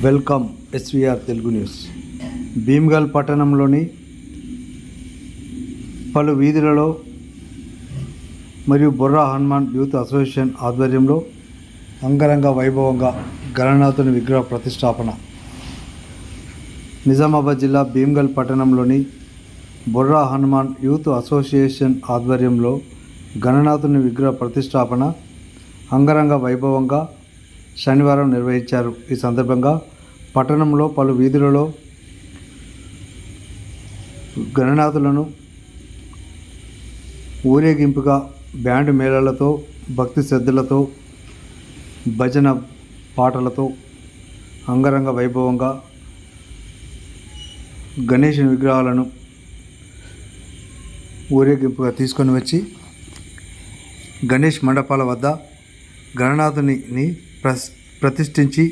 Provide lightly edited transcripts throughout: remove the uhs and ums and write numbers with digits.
Welcome SVR Telugu news. Bheemgal పట్టణంలోని పలు వీధులలో మరియు బొర్రా హనుమాన్ యూత్ అసోసియేషన్ ఆధ్వర్యంలో అంగరంగ వైభవంగా గణనాథుని విగ్రహ ప్రతిష్టాపన. నిజామాబాద్ జిల్లా భీమ్గల్ పట్టణంలోని బొర్రా హనుమాన్ యూత్ అసోసియేషన్ ఆధ్వర్యంలో గణనాథుని విగ్రహ ప్రతిష్టాపన అంగరంగ వైభవంగా శనివారం నిర్వహించారు. ఈ సందర్భంగా పట్టణంలో పలు వీధులలో గణనాథులను ఊరేగింపుగా బ్యాండ్ మేళాలతో, భక్తి శ్రద్ధలతో, భజన పాటలతో అంగరంగ వైభవంగా గణేష్ విగ్రహాలను ఊరేగింపుగా తీసుకొని వచ్చి గణేష్ మండపాల వద్ద గణనాథుని ప్రతిష్ఠించి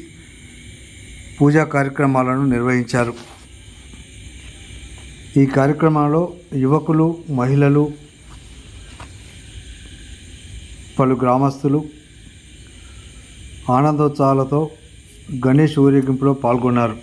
పూజా కార్యక్రమాలను నిర్వహించారు. ఈ కార్యక్రమంలో యువకులు, మహిళలు, పలు గ్రామస్తులు ఆనందోత్సాహాలతో గణేష్ ఊరేగింపులో పాల్గొన్నారు.